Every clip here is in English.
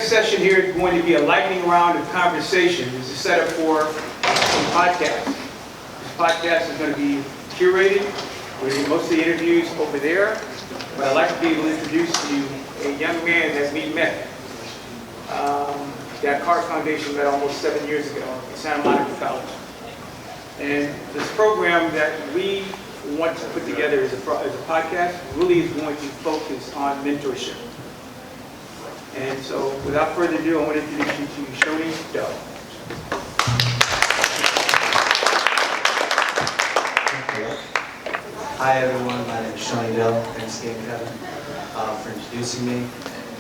session here is going to be a lightning round of conversation. This is set up for some podcast. This podcast is going to be curated. We're going to do most of the interviews over there. But I'd like to be able to introduce to you a young man that we met. That Carter Foundation met almost 7 years ago at Santa Monica College. And this program that we want to put together as a podcast really is going to focus on mentorship. And so, without further ado, I want to introduce you to Shoni Doe. Hi everyone, my name is Shoni Doe. Thanks again, Kevin, for introducing me.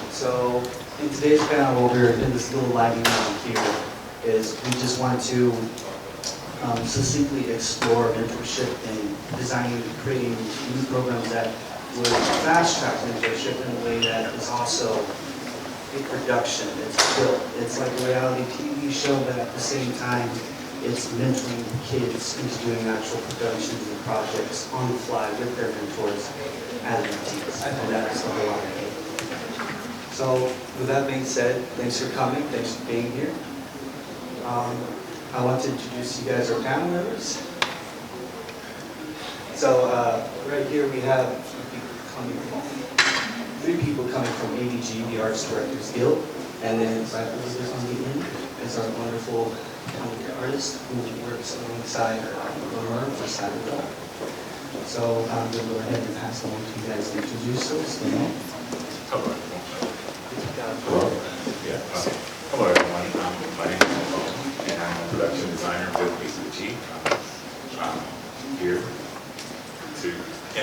So, in today's panel, what we're in this little lightning round here is we just want to succinctly explore mentorship and designing and creating new programs that would fast-track mentorship in a way that is also a production. It's built. It's like a reality TV show, but at the same time, it's mentoring kids into doing actual productions and projects on the fly with their mentors as mentees. And that's the whole idea. So, with that being said, thanks for coming. Thanks for being here. I want to introduce you guys our panel members. So right here we have three people coming from ADG, the Arts Directors Guild, and then right over there on the end is our wonderful artist who works alongside Lamar for Saturday. So I'm going to go ahead and pass along to you guys to introduce those. Hello. Hello. Yeah. Hello everyone. My name is Mo, and I'm a production designer with BCG. I'm here to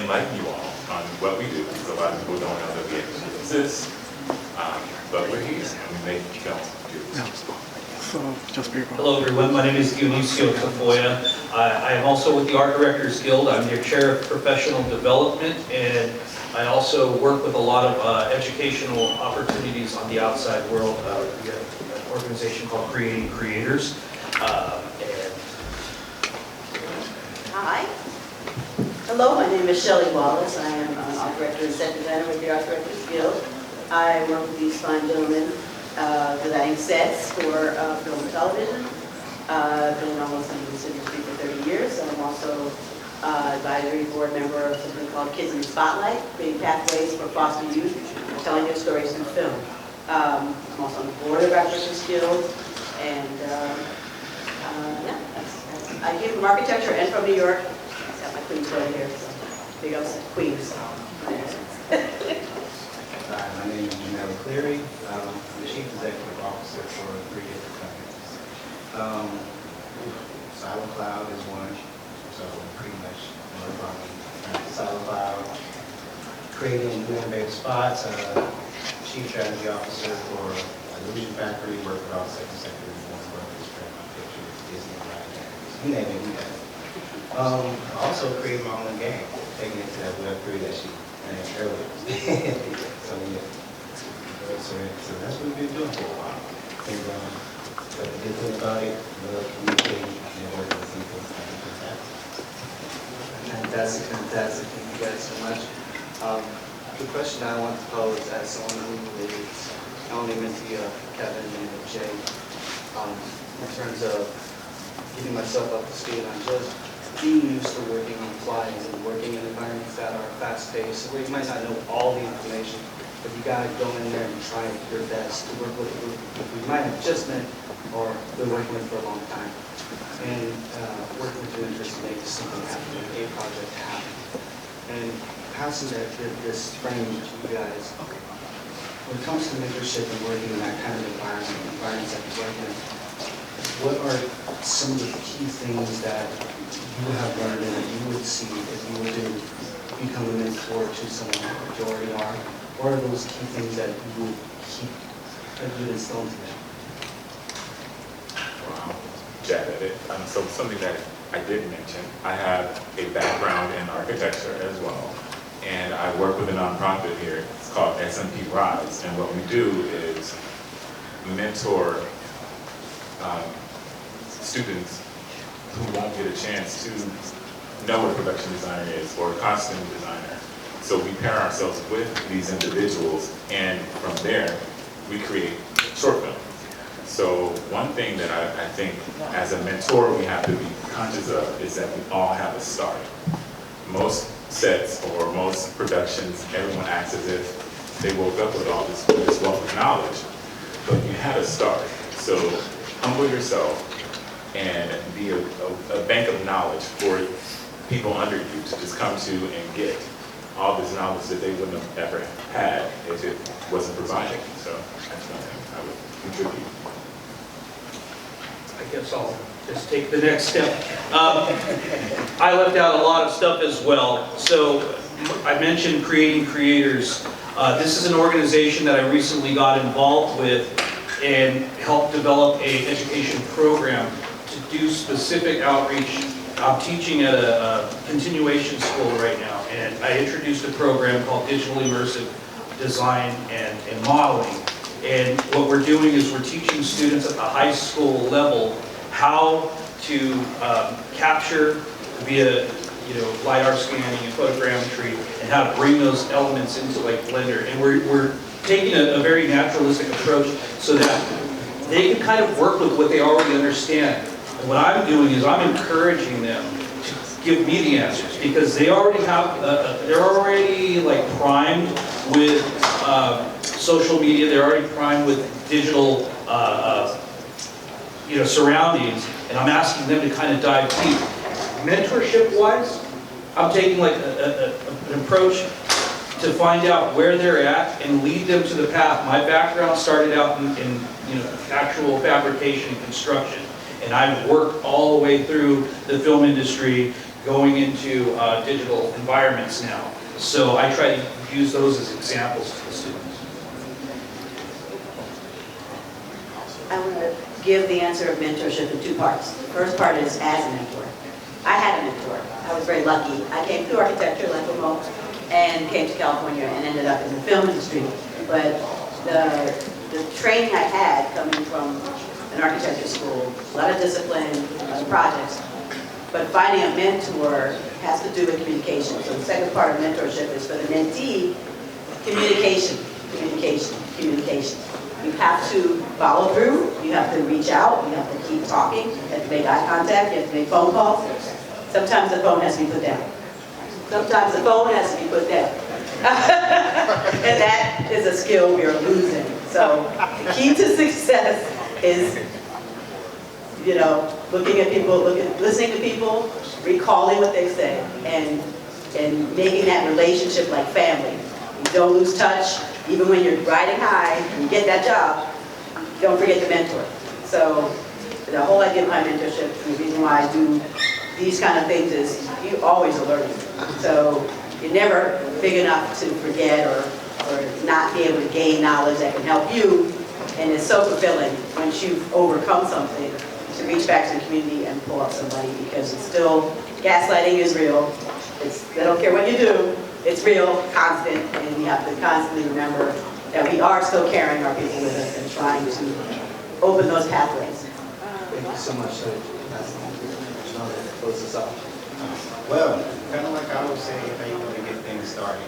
enlighten you all on what we do, because a lot of people don't know that we actually exist. But we're here, and we make films. Hello everyone, my name is Dionisio Tafoya. I am also with the Art Directors Guild. I'm their Chair of Professional Development, and I also work with a lot of educational opportunities on the outside world. We have an organization called Creating Creators. Hi. Hello, my name is Shelley Wallace. I am an art director and set designer with the Art Directors Guild. I work with these fine gentlemen designing sets for film and television. I've been almost in this industry for 30 years. I'm also advisory board member of something called Kids in the Spotlight, creating pathways for foster youth, telling their stories through film. I'm also on the board of Art Directors Guild, and yeah, I came from architecture and from New York. I've got my Queens right here, so big ups to Queens. My name is Janelle Cleary. I'm the Chief Executive Officer for 3 different companies. Silent Cloud is one, so pretty much Silent Cloud, creating new innovative spots, Chief Strategy Officer for Illusion Factory, work with all second sector reform workers, Paramount Pictures, Disney, you name it, we have it. Also created my own game, taking it to that Web3 that she mentioned earlier. So yeah, so that's what we've been doing for a while. And but the good thing about it, communicating, networking with people, fantastic. Thank you guys so much. The question I want to pose as someone who is not only mentee of Kevin and Jay, in terms of getting myself up to speed on just being used to working on flies and working in environments that are fast-paced, where you might not know all the information, but you gotta go in there and try your best to work with a group you might have just met or been working with for a long time. And working with your interest to make something happen, make a project happen. And passing this frame to you guys, when it comes to mentorship and working in that kind of environments that you work in, what are some of the key things that you have learned and that you would see if you were to become a mentor to someone like you already are? What are those key things that you would keep, that you would instill into them? Wow, jab at it. So something that I didn't mention, I have a background in architecture as well. And I work with a nonprofit here. It's called SMP Rise. And what we do is mentor students who won't get a chance to know what a production designer is or a costume designer. So we pair ourselves with these individuals, and from there, we create short film. So one thing that I think as a mentor we have to be conscious of is that we all have a start. Most sets or most productions, everyone acts as if they woke up with all this wealth of knowledge, but you had a start. So humble yourself and be a bank of knowledge for people under you to just come to and get all this knowledge that they wouldn't have ever had if it wasn't provided. So that's something I would contribute. I guess I'll just take the next step. I left out a lot of stuff as well. So I mentioned Creating Creators. This is an organization that I recently got involved with and helped develop an education program to do specific outreach. I'm teaching at a continuation school right now, and I introduced a program called Digital Immersive Design and Modeling. And what we're doing is we're teaching students at the high school level how to capture via LiDAR scanning and photogrammetry, and how to bring those elements into like Blender. And we're taking a very naturalistic approach so that they can kind of work with what they already understand. And what I'm doing is I'm encouraging them to give me the answers, because they already have, they're already like primed with social media, they're already primed with digital surroundings, and I'm asking them to kind of dive deep. Mentorship-wise, I'm taking like an approach to find out where they're at and lead them to the path. My background started out in actual fabrication and construction, and I've worked all the way through the film industry, going into digital environments now. So I try to use those as examples to the students. I want to give the answer of mentorship in two parts. The first part is as a mentor. I had a mentor. I was very lucky. I came through architecture like Mo and came to California and ended up in the film industry. But the training I had coming from an architecture school, a lot of discipline, a lot of projects, but finding a mentor has to do with communication. So the second part of mentorship is for the mentee, communication, communication, communication. You have to follow through, you have to reach out, you have to keep talking, you have to make eye contact, you have to make phone calls. Sometimes the phone has to be put down. Sometimes the phone has to be put down. And that is a skill we are losing. So the key to success is, looking at people, listening to people, recalling what they say, and making that relationship like family. You don't lose touch. Even when you're riding high and you get that job, don't forget the mentor. So the whole idea behind mentorship, and the reason why I do these kind of things is you always are learning. So you're never big enough to forget or not be able to gain knowledge that can help you. And it's so fulfilling once you've overcome something to reach back to the community and pull up somebody, because it's still, gaslighting is real. They don't care what you do. It's real, constant, and we have to constantly remember that we are still carrying our people with us and trying to open those pathways. Thank you so much, sir. Close this off. Well, kind of like I was saying, how you want to get things started.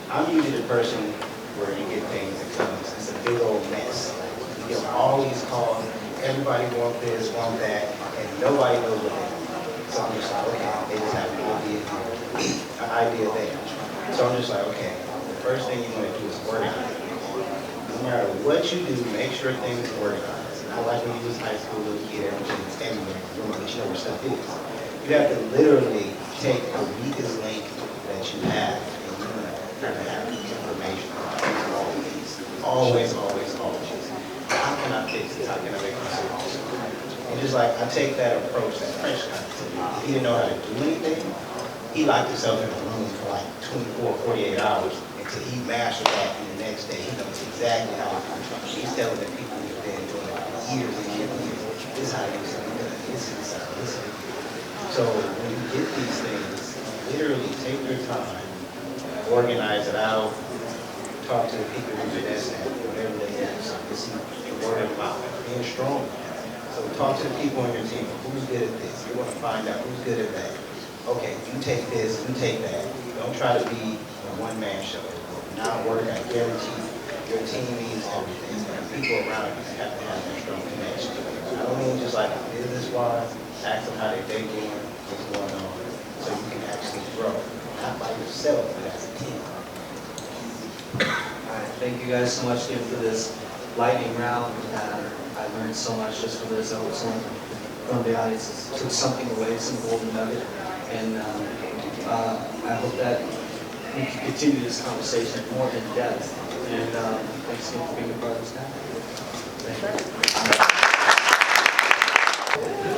I'm usually the person where you get things that comes, it's a big old mess. You get all these calls, everybody want this, want that, and nobody knows what they want. So I'm just like, okay, they just have an idea here, an idea there. So I'm just like, okay, the first thing you want to do is organize. No matter what you do, make sure things are organized. Not like when you was high school, little kid, everything is everywhere, but you know where stuff is. You have to literally take the weakest link that you have, and you're going to have information about all these. Always, always, always. How can I fix this? How can I make myself awesome? And just like, I take that approach that French guy took. He didn't know how to do anything. He locked himself in a room for like 24, 48 hours until he mastered that, and the next day he knows exactly how to do it. He's telling the people who've been doing it for years and years and years, this is how you do it, this is how this is. So when you get these things, literally take your time, organize it out, talk to the people who's best at whatever they do, so this is the word of mouth, being strong. So talk to the people on your team, who's good at this, you want to find out who's good at that. Okay, you take this, you take that. Don't try to be a one-man show. It will not work, I guarantee you. your team means everything. And people around you have to have that strong connection. I don't mean just like business-wise, ask them how their day going, what's going on, so you can actually grow. Not by yourself, but as a team. All right, thank you guys so much again for this lightning round. I learned so much just from this. I hope someone from the audience took something away, some golden nugget. And I hope that we can continue this conversation more in depth. And thanks again for being a part of this time. Thank you.